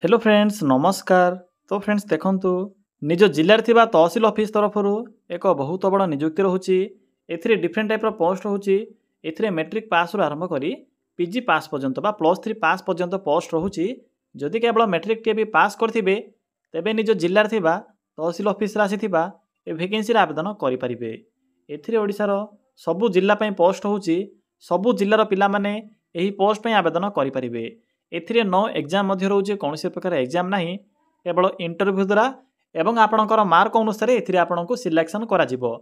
Hello friends नमस्कार। तो friends देखंतु निज जिल्लार थिबा तहसील ऑफिस तरफरु एक बहुत बड़ नियुक्ति रहुची। एथिरे डिफरेंट टाइप रो पोस्ट होची। एथिरे मैट्रिक पास रु आरंभ करी पीजी पास पर्यंत बा +3 पास पर्यंत पोस्ट रहुची। जदि केवल मैट्रिक टे भी पास करथिबे तेबे निज जिल्लार थिबा तहसील ऑफिस रा आसीथिबा ए वैकेंसी रा आवेदन करि परिबे। एथिरे ओडिसा रो सबु जिल्ला पई पोस्ट होची। सबु जिल्लार पिला माने एही पोस्ट पई आवेदन करि परिबे। एथिरे नो एग्जाम मध्य रोचे कौन प्रकार एग्जाम नहीं, केवल इंटरव्यू द्वारा एवं आपणकर मार्क अनुसार एथिरे आपनको सिलेक्शन करा जिवो।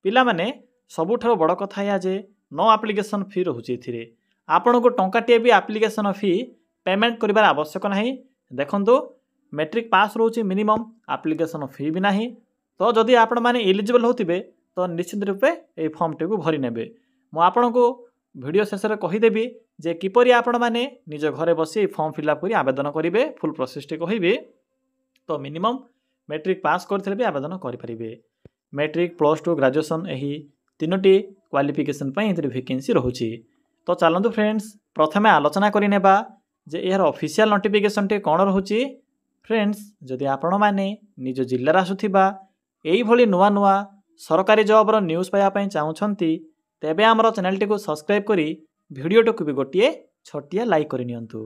पिला माने सबुठारो बड़ कथा या जे नो एप्लिकेशन फी रहुची। एथिरे आपनको टंकाटे भी एप्लिकेशन फी पेमेंट करिवार आवश्यक नहीं। देखंतु मैट्रिक पास रोचे मिनिमम एप्लिकेशन फी भी नहीं। तो जदि आपण माने एलिजिबल होतिबे तो निश्चित रूपे ए फॉर्म टे को भरि नेबे। मु आपनको वीडियो शेष में कहीदेवी जे किपरि आपण माने निज घरे बसी फॉर्म फिलअप करी आवेदन करेंगे। फुल प्रोसेस टे कहबे तो मिनिमम मैट्रिक पास करथिले भी आवेदन करि परिबे। मैट्रिक +2 ग्रेजुएशन यही तीनोटी क्वालिफिकेशन पई एथिरे वैकेंसी रहुची। तो चलंतु फ्रेंड्स प्रथमे आलोचना करि नेबा जे एहर ऑफिशियल नोटिफिकेशन टे कोन रहुची। फ्रेंड्स जदि आपण माने निज जिल्ला आसुथिबा एई भली नुआ नुआ सरकारी जॉब रो न्यूज़ पाया पई चाहुछंती तेबे आमर चैनल टी को सब्सक्राइब करी वीडियो को भी गोटे छोटिया लाइक कर नियंतु।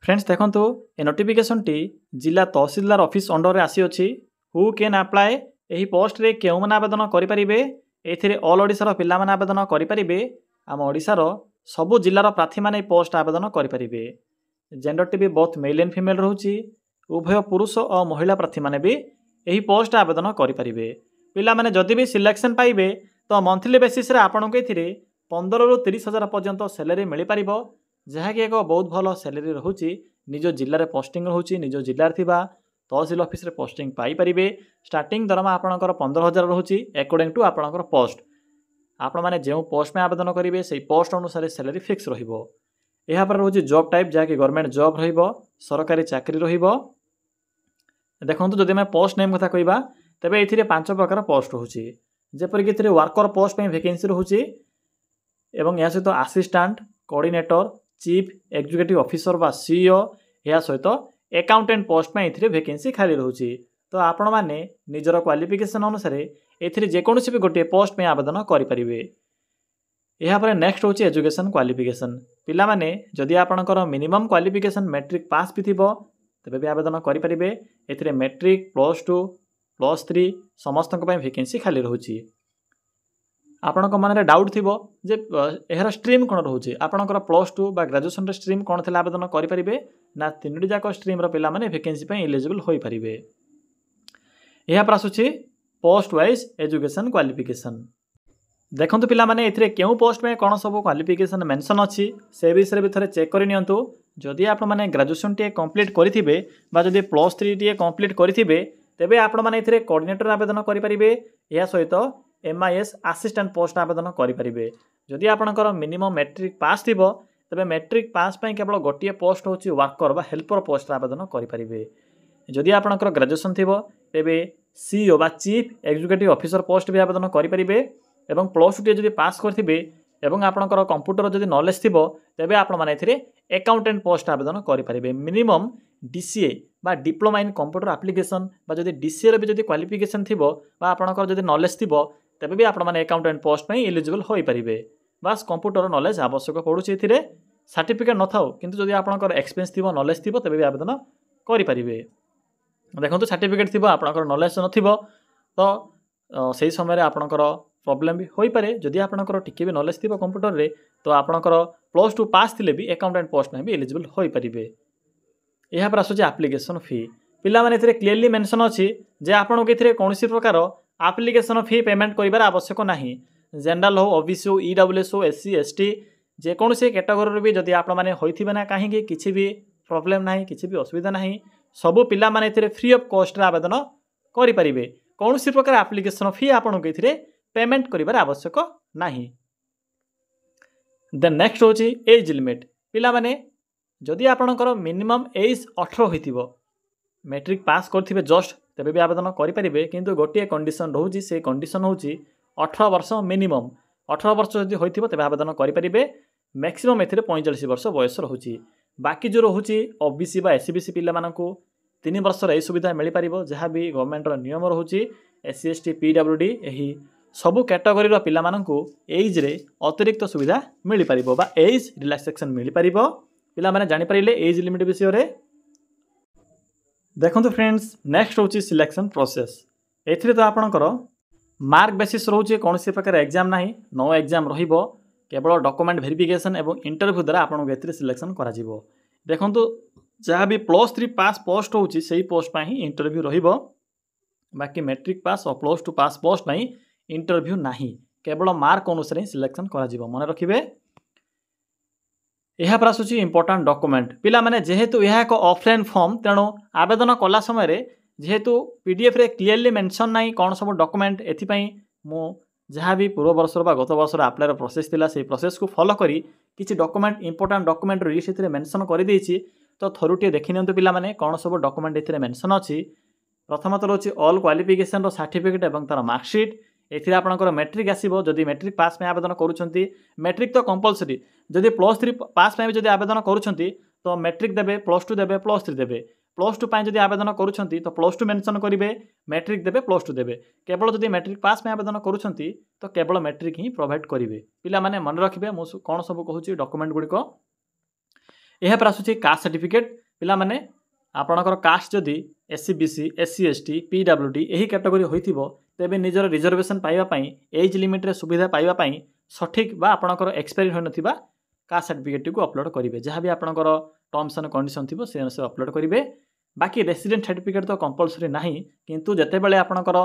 फ्रेंड्स देखंतु ए नोटिफिकेशन टी जिला तहसीलदार ऑफिस अंडर आसी अछि। हु कैन अप्लाई एही पोस्ट रे केउ मन आवेदन करि परिबे। एथिरे ऑल ओडिसा रो पिला मन आवेदन करि परिबे। आम ओडिसा रो सबु जिल्लार प्रार्थी माने पोस्ट आवेदन करि परिबे। जेंडर टी भी बोथ मेल एंड फीमेल रहउची। उभय पुरुष और महिला प्रार्थी माने भी एही पोस्ट आवेदन करि परिबे। पिला माने जदि भी सिलेक्शन पाइबे तो मंथली बेसिस रे आपन को एथिरे 15 रु 30 हजार पर्यंत सैलरी मिल पारिबो, जहाँकि एक बहुत भल सैलरी रहुची। निज जिल्ला रे पोस्टिंग रहुची। निज जिल्ला थिबा तहसील ऑफिस रे पोस्टिंग पाई परिबे। स्टार्टिंग दरमा आपनकर 15,000 रहुची अकॉर्डिंग टू आपनकर पोस्ट। आपण माने जेउ पोस्ट में आवेदन करिवे सेही पोस्ट अनुसार सैलरी फिक्स रहिबो। एहा पर रहुची जॉब टाइप जहाँकि गवर्नमेंट जॉब रहिबो, सरकारी चाकरी रहिबो। देखंतु जदि मैं पोस्ट नेम कथा कहिबा तबे एथिरे 5 प्रकार पोस्ट रहुची। जेपरिक एथिरे वर्कर पोस्ट में वैकेंसी रहुची एवं या सहित assistant coordinator chief executive officer बा सीईओ या सहित अकाउंटेंट पोस्ट में एथिरे वैकेंसी खाली रहुची। तो आपण माने निजर क्वालिफिकेशन अनुसार एथिरे जे कोनोसी भी गोटे पोस्ट में आवेदन करि परिबे। एहा पर नेक्स्ट होची एजुकेशन क्वालिफिकेशन। पिला माने जदि आपणकर मिनिमम क्वालिफिकेशन मैट्रिक पास भी थिबो तबे भी आवेदन करि परिबे। एथिरे मैट्रिक +2 +3 समस्त को वैकेंसी खाली रहुची। आपणक मन डाउट थी जे यार स्ट्रीम कौन रोचे। आपणकर +2 बा ग्रेजुएशन स्ट्रीम कौन थे आवेदन करेंगे ना तीनोटी जाक स्ट्रीम पिला माने वैकेंसी एलिजिबल हो पारे। यहाँ आसूँ पोस्ट वाइज एजुकेशन क्वालिफिकेशन। देखंतु पिला माने एथिरे केउ पोस्ट में कौन सब क्वालिफिकेशन मेंशन अच्छी से विषय भी थे चेक कर नियंतु। जदि आप माने ग्रेजुएशन टी कंप्लीट करिथिबे बा जदि +3 टी कंप्लीट करिथिबे तेबे आपण माने एथिरे कोऑर्डिनेटर आवेदन करि परिबे। या सहित MIS असिस्टेंट पोस्ट आवेदन करेंगे। जदि आपणकर मिनिमम मैट्रिक पास थिबो तबे मैट्रिक पास पई केवल गोटे पोस्ट होची वर्कर बा हेल्पर पोस्ट आवेदन करेंगे। जदि आपणकर ग्रेजुएशन थिबो तेबे सीईओ बा चीफ एग्जीक्यूटिव ऑफिसर पोस्ट भी आवेदन करेंगे। एवं +2 टी जदि पास करथिबे एवं आपणकर कंप्यूटर जदि नॉलेज थिबो तेबे आपण माने एथिरे अकाउंटेंट पोस्ट आवेदन करेंगे। मिनिमम DCA बा डिप्लोमा इन कंप्यूटर एप्लिकेशन बा जदि DCA रे भी जदि क्वालिफिकेशन थिबो बा आपणकर जदि नॉलेज थिबो तेबे भी आपण माने अकाउंटेंट पोस्ट में एलिजिबल हो पारे। बस कंप्यूटर नॉलेज आवश्यक पड़ुछि। एथिरे सर्टिफिकेट न थाउ किंतु जदि आपणकर एक्सपीरियंस थिबो नॉलेज थिबो तेबे भी आवेदन करि परिबे। देखंतु सर्टिफिकेट थिबो आपणकर नॉलेज नथिबो तो सही समय आपणकर प्रॉब्लम भी होई पारे। जदि आपणकर टिके भी नॉलेज थिबो कंप्यूटर रे तो आपणकर +2 पास थिले भी अकाउंटेंट पोस्ट में भी एलिजिबल हो पारे। यहाँ पर आसूँ एप्लिकेशन फी। पिला माने एथिरे क्लियरली मेंशन अछि जे आपणक एथिरे कोनोसी प्रकार एप्लिकेशन फी पेमेंट करिवार आवश्यक नाही। जनरल हो ओबीसी हो EWS हो SC ST जेकोसी कैटेगरी भी जदि आपण माने होइथिबे ना कहीं किसी भी प्रॉब्लम नाही, किसी भी असुविधा नाही। सबु पिला माने एथिरे फ्री ऑफ कॉस्ट आवेदन करि परिबे। कोनोसी प्रकार एप्लिकेशन फी आपणक एथिरे पेमेंट करिवार आवश्यक नाही। देन नेक्स्ट होची एज लिमिट। पिला माने जदि आपणकर मिनिमम एज 18 होइथिबो मैट्रिक पास करथिबे जस्ट तेबे भी आवेदन करेंगे। किंतु गोटे कंडीशन रोचे से कंडीशन होची 18 वर्ष मिनिमम 18 वर्ष जदि होइथिबो तेबे आवेदन करेंगे। मैक्सिमम एथिरे 45 वर्ष बयस रहुची। बाकी जो रोचे ओबीसी बा एससीबीसी पिला मानकू 3 वर्षर यह सुविधा मिल पार जहाँ भी गवर्नमेंट नियम रोचे एससी एसटी पीडब्ल्यूडी यही सबू कैटेगोरी पिला मानकू एज रे अतिरिक्त सुविधा मिल पार बा एज रिलैक्सेशन मिल पार पिला माने जानि पारिले एज लिमिट विषय रे। देखो फ्रेंड्स नेक्स्ट रोचे सिलेक्शन प्रोसेस एथिरे तो आपणकर मार्क बेसिस रोचे कौन सी प्रकार एग्जाम ना नो एग्जाम रहिबो केवल डॉक्यूमेंट वेरिफिकेशन एवं इंटरव्यू द्वारा आपको एथिरे सिलेक्शन करा जिवो। देखंतु जहाँ भी +3 पास पोस्ट होची सही पोस्ट पर ही इंटरव्यू रहिबो बाकी मैट्रिक पास और +2 पास पोस्ट पर इंटरव्यू नहीं केवल मार्क अनुसार ही सिलेक्शन करा जिवो। मन रखिबे यह पर आसुची इंपोर्टेंट डॉक्यूमेंट पिला माने जेहेतु यह एक ऑफलाइन फॉर्म तेणु आवेदन कला समय रे जेहेतु पीडीएफ रे क्लियरली मेंशन नहीं कौन सब डॉक्यूमेंट एथिपाई मु जहाँ भी पूर्व वर्ष बा गत वर्ष आप्लायर प्रोसेस थिला से प्रोसेस को फॉलो करी किछि डॉक्यूमेंट इंपोर्टेंट डॉक्यूमेंट लिस्ट एथिरे मेंशन कर देछि तो थरुटे देखि नियंतु पिला माने कौन सब डॉक्यूमेंट एथिरे मेंशन अछि। प्रथमत रोची ऑल क्वालिफिकेशन रो सर्टिफिकेट एवं तार मार्कशीट एथिरे आपनकर मैट्रिक आसीबो जदि मैट्रिक पास में आवेदन करूछंती मैट्रिक तो कंपलसरी जदि +3 पास में जदि आवेदन करूछंती तो मैट्रिक देबे +2 देबे +3 देबे +2 पाई जदि आवेदन करूछंती तो +2 मेंशन करिवे मैट्रिक देबे +2 देबे केवल जदि मैट्रिक पास में आवेदन करूछंती तो केवल मैट्रिक ही प्रोवाइड करिवे। पिला माने मन रखिबे मु कोन सब कहूची डॉक्यूमेंट गुडी को यह पर आसुची कास्ट सर्टिफिकेट पिला माने आपणकर कास्ट जदि SC BC SC ST PWD यही कैटेगरी होइथिबो तेबे निजर रिजर्वेशन पाइबा पई एज लिमिट रे सुविधा पाइबा पई सठिक बा आपणकर एक्सपायरी होय नथिबा कास्ट सर्टिफिकेट को अपलोड करिवे जहाँ भी आपणकर टर्म्स एंड कंडीशन थिबो से अनुसार अपलोड करिवे। बाकी रेसिडेंट सर्टिफिकेट तो कंपलसरी नाही किंतु जते बेले आपणकर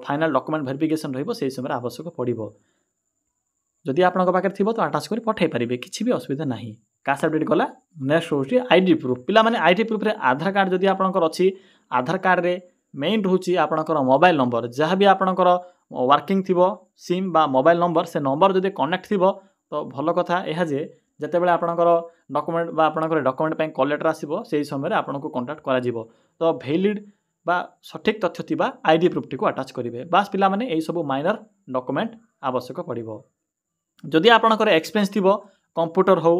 फाइनल डॉक्यूमेंट वेरिफिकेशन रहिबो से समय आवश्यक पड़िबो जदि आपणक पाखे थिबो तो अटैच करि पठाई परिबे किछि भी असुविधा नाही। कास्ट सर्टिफिकेट गला नेक्स्ट होची आईडी प्रूफ पिला माने आईडी प्रूफ रे आधार कार्ड जदि आपणकर अछि आधार कार्ड रे मेन रोची आपणकर मोबाइल नंबर जहाँ भी आपणकर वर्किंग थिबो सिम बा मोबाइल नंबर से नंबर जदि कनेक्ट थिबो तो भल कथा यह जे जते बेले आपणकर डॉक्यूमेंट बा आपणकर डॉक्यूमेंट पे कॉल लेटर आसीबो सेही समय रे आपनको कांटेक्ट करा जिवो तो वैलिड बा सठिक तथ्य थिबा आईडी प्रूफ टी को अटैच करिवे बास पिला माने एई सब माइनर डॉक्यूमेंट आवश्यक पड़िबो। जदि आपणकर एक्सपीरियंस थिबो कंप्यूटर हो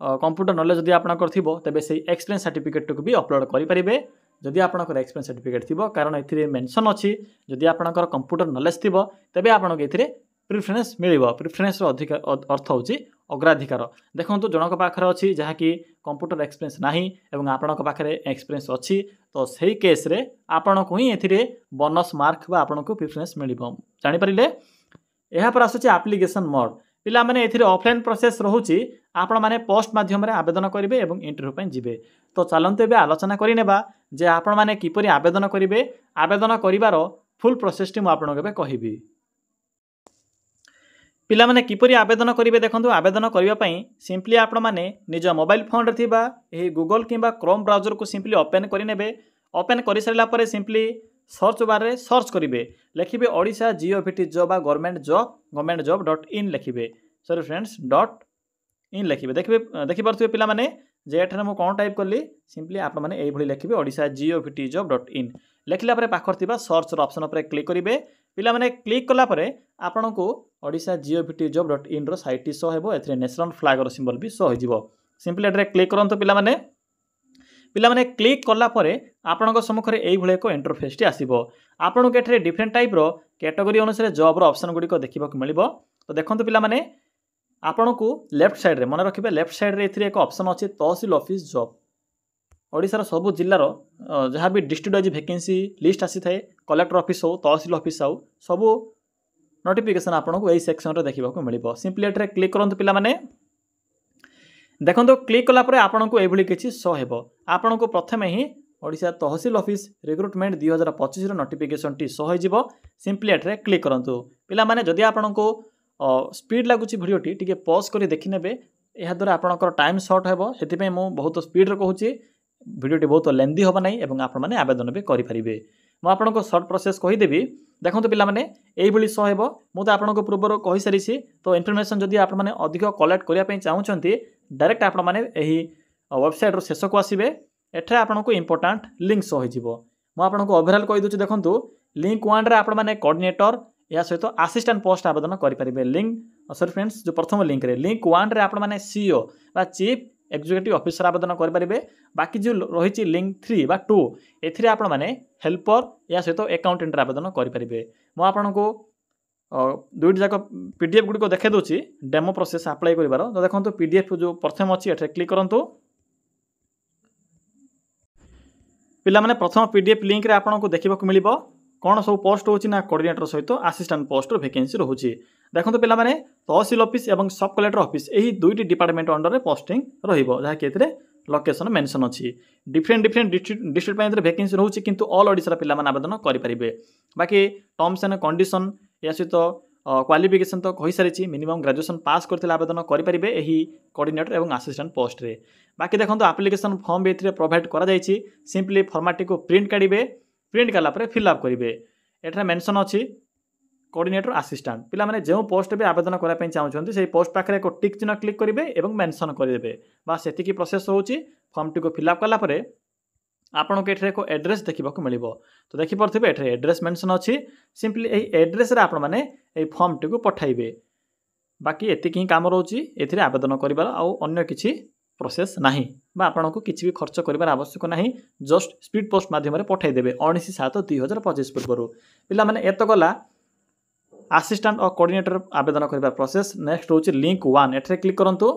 कंप्यूटर नॉलेज जदि आपणकर थिबो तबे सेही एक्सपीरियंस सर्टिफिकेट को भी अपलोड करि परिबे जदि आपणकर एक्सपीरियंस सर्टिफिकेट थिबो कारण एथिरे मेंशन अछि जदि आपणकर कंप्यूटर नॉलेज थिबो तबे आपणक एथिरे प्रिफरेंस मिलिबो प्रिफरेंस रो अधिकार अर्थ होची अग्राधिकार। देखंतु जनक पाखरे अछि जहा कि कंप्यूटर एक्सपीरियंस नाही एवं आपणक पाखरे एक्सपीरियंस अछि तो सही केस रे आपणको ही एथिरे बोनस मार्क बा आपणको प्रिफरेंस मिलिबो जानि परिले। एहा पर आसुची एप्लीकेशन मोड पिला माने एथिरे ऑफलाइन प्रोसेस रहूची आपण माने पोस्ट माध्यम रे आवेदन करिवे एवं इंटरव्यू पय जिवे तो चलंतु एबे आलोचना करि नेबा जे आपण माने किपरि आवेदन करिवे आवेदन करिवार फुल प्रोसेस टी मु आपणक बे कहिबी। पिला माने किपरि आवेदन करिवे देखंतु आवेदन करिवा पई सिंपली आपण माने निज मोबाइल फोन रे थिबा एही गूगल किबा क्रोम ब्राउजर को सिंपली ओपन करि नेबे ओपन करि सारला परे सिंपली सर्च बार रे सर्च करिवे लिखिबे ओडिशा जीओवीटी जॉब बा गवर्नमेंट जॉब .in लिखिबे सॉरी फ्रेंड्स .in लिखिबे देखि परथुबे पिला माने जे एठाने मु कोन टाइप करली सिंपली आपण माने एई भली लिखिबे ओडिशा जीओवीटी जॉब .in लिखला परे पाखर थिबा सर्च रो ऑप्शन पर क्लिक करिवे पिला माने क्लिक कला परे आपण को ओडिशा जीओवीटी जॉब .in रो साइट शो हेबो एथरे नेशनल फ्लैग रो सिंबल भी शो होजिवो सिंपली एटरे क्लिक करंतो पिला माने क्लिक कला परे आपणक सम्मुख रे एई भले एको इंटरफेस टी आसीबो आपणो के एथरे डिफरेंट टाइप रो कैटेगरी अनुसार जॉब रो ऑप्शन गुडी को देखिबा को मिलिबो तो देखंतु पिला माने आपणो को लेफ्ट साइड रे मन रखिबे लेफ्ट साइड रे एथरे एक ऑप्शन अछि तहसील ऑफिस जॉब ओडिसा रो सब जिल्ला रो जहाँ भी डिस्ट्रिक्ट वाइज वैकेंसी लिस्ट आसी थाए कलेक्टर ऑफिस हो तहसील ऑफिस हो सब नोटिफिकेशन आपन को एई सेक्शन रे देखिबा को मिलिबो सिंपली एटरे क्लिक करंतु पिला माने देखंतु क्लिक कला परे आपन को एभली किछि शो हेबो आपन को प्रथमे ही ओडिसा तहसील ऑफिस रिक्रुटमेंट 2025 रो नोटिफिकेशन टी शो हो जिवो सिंपली एटरे क्लिक करंतु पिला माने जदि आपन को स्पीड लागुछि वीडियो टी टिके पॉज करी देखि नेबे एहा द्वारा आपनकर टाइम शॉर्ट हेबो सेति पे मु बहुत स्पीड रे कहूछि वीडियो टी बहुत लेंदी होबा नै एवं आपण माने आवेदन भी करि परिबे मु आपण को शॉर्ट प्रोसेस कहि देबी देखंतु पिला माने एई भली सो हेबो मु त आपण को पूर्वर कहि सारिछि तो इन्फॉर्मेशन जदि आपण माने अधिक कलेक्ट करिया पई चाहउछंती डायरेक्ट आपण माने एही वेबसाइट रो शेष को आसीबे एठरे आपण को इंपोर्टेंट लिंक सो हो जिवो मु आपण को ओवरऑल कहि दोछि देखंतु लिंक 1 रे आपण माने कोऑर्डिनेटर या सहित असिस्टेंट पोस्ट आवेदन करि परिबे लिंक सॉरी फ्रेंड्स जो प्रथम लिंक रे लिंक 1 रे आपण माने सीईओ बा चीफ एग्जीक्यूटिव ऑफिसर आवेदन करेंगे। बाकी जो रही लिंक 3 बा 2 एथिरे आपण माने हेल्पर या सहित अकाउंटेंट आवेदन करेंगे। मुझे आपन को दुईट जाक पीडीएफ गुड़ी को देखे दूसरी डेमो प्रोसेस अप्लाई कर। तो देखो पीडीएफ जो प्रथम अच्छी एठे क्लिक करूँ। पिला माने प्रथम पीडीएफ लिंक रे आपन को देखा मिल कौन सब पोस्ट होची ना कोऑर्डिनेटर सहित असिस्टेंट पोस्ट वैकेंसी रोचे। देखो पिला माने तहसील ऑफिस एवं सब कलेक्टर ऑफिस यही दुईटी डिपार्टमेंट अंडर रे पोस्टिंग रहिबो जहाँकि एथिरे लोकेशन मेंशन अच्छी। डिफरेंट डिफरेंट डिस्ट्रिक्ट पे वैकेंसी रोचे किंतु ऑल ओडिशा पिला माने आवेदन करेंगे। बाकी टर्म्स एंड कंडीशन या सहित क्वालिफिकेशन तो कही सारी मिनिमम ग्रेजुएशन पास करते आवेदन करेंगे यही कोऑर्डिनेटर एवं असिस्टेंट पोस्ट रे। बाकी देखो एप्लिकेशन फॉर्म भी एथिरे प्रोवाइड करा जायछि। सिंपली फॉर्मेट को प्रिंट काढ़े प्रिंट कला फिलअप करेंगे। एठार मेंशन अच्छी कोऑर्डिनेटर असिस्टेंट पिला माने जो पोस्ट भी आवेदन करने चाहते से पोस्ट पाखे एक टिक चिन्ह क्लिक करेंगे और मेंशन करेंगे। बस एतिकी प्रोसेस होची। फॉर्म टी को फिलअप कला आपन को एठरे को एड्रेस देखा मिल। तो देखिपे एठरे एड्रेस मेंशन अच्छी। सिंपली यही एड्रेस रे आपण माने ए फॉर्म टी को पठाइबे। बाकी एतिकी ही काम रोची एथिरे आवेदन करिबार आ अन्य किछि प्रोसेस नाही बा आपन को किछि भी खर्च करिबार आवश्यक नाही। जस्ट स्पीड पोस्ट माध्यम रे पठाई देबे 19/7/2025 पूर्व। पिला माने एत गला असिस्टेंट और कोऑर्डिनेटर आवेदन करिबार प्रोसेस। नेक्स्ट होची लिंक 1 एठरे क्लिक करंतु।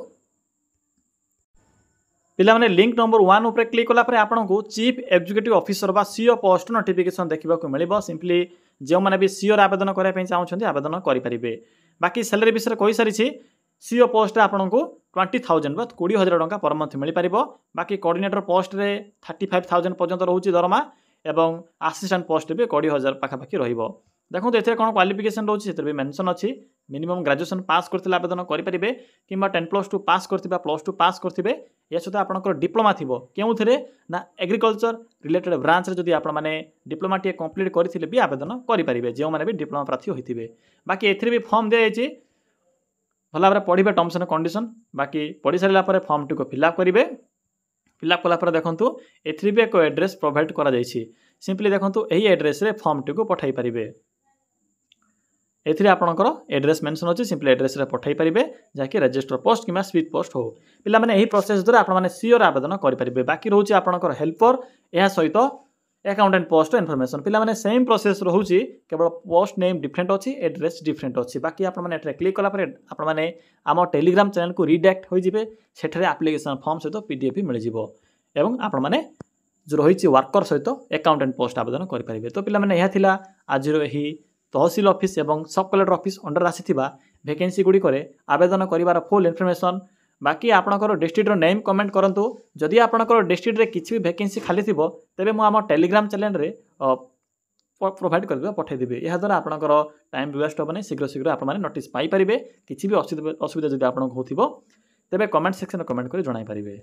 पिला माने लिंक नंबर 1 ऊपर क्लिक कला परे आपन को चीफ एग्जीक्यूटिव ऑफिसर बा सीओ पोस्ट नोटिफिकेशन देखा मिल। सिंपली जो मैंने भी सीओ आवेदन करने चाहते आवेदन करेंगे। बाकी सैलरी विषय कही सारी सीओ पोस्ट आपन को 20,000 बा 20,000 टंका पर मंथ मिल पार। बाकी कोऑर्डिनेटर पोस्ट रे 35,000 पर्यंत रोचे दरमा एवं असिस्टेंट पोस्ट भी 20,000 पाखापाखि रहिबो। देखो ये कौन क्वालिफिकेशन रोचे भी मेंशन अच्छी। मिनिमम ग्रेजुएशन पास करते आवेदन करेंगे कि 10+2 पास करथिबा +2 पास करथिबे। या सहित आपनकर डिप्लोमा थिबो केउथिरे ना एग्रीकल्चर रिलेटेड ब्रांच रे जदि आपण माने डिप्लोमा टी कंप्लीट करथिले भी आवेदन करि परिबे जो माने भी डिप्लोमा प्रार्थी होइथिबे। बाकी एथिरे भी फॉर्म दे जायछि भला भाबरे पढिबे टर्म्स एंड कंडीशन। बाकी पढि सारिला परे फॉर्म टी को फिलअप करिवे। फिलअप कला परे देखंतु एथिरे भी एक एड्रेस प्रोवाइड करा जायछि। सिंपली देखंतु एही एड्रेस रे फॉर्म टी को पठाई परिबे। एथिरे आपनकर एड्रेस मेंशन अच्छी। सिंपली एड्रेस रे पठाई परिबे जाकि register post keema speed post हो। पिला माने एही प्रोसेस द्वारा आपण माने सीओ आवेदन करि परिबे। बाकी रहउची आपनकर हेल्पर या सहित अकाउंटेंट पोस्ट इनफॉरमेशन पिला माने सेम प्रोसेस रहउची केवल पोस्ट नेम डिफरेंट अच्छी एड्रेस डिफरेंट अच्छी। बाकी आपण माने एठरे क्लिक कला परे आपण माने आम टेलीग्राम चैनल को रिडायरेक्ट होई जिवे। सेठरे एप्लिकेशन फॉर्म सहित पीडीएफ भी मिल जिवो एवं आपण माने जो रही वर्कर सहित अकाउंटेंट पोस्ट आवेदन करि परिबे। तो पिला माने यहा थिला आज एही तहसील ऑफिस एवं सब कलेक्टर ऑफिस अंडर आसीथिबा वैकेंसी गुडी करे आवेदन करिवार फुल इन्फॉर्मेशन। बाकी आपनकर डिस्ट्रिक्ट नेम कमेंट करंतु। जदि आपनकर डिस्ट्रिक्ट रे किछि भी वैकेंसी खाली थिबो तेबे मु आम टेलीग्राम चैनल रे प्रोवाइड करबा पठाई देबे। या द्वारा आपनकर टाइम वेस्ट होबने शीघ्र शीघ्र आपण माने नोटिस पाई परिबे। किछि भी असुविधा जदि आपनक होथिबो तेबे कमेंट सेक्शन में कमेंट करि जणाई परिबे।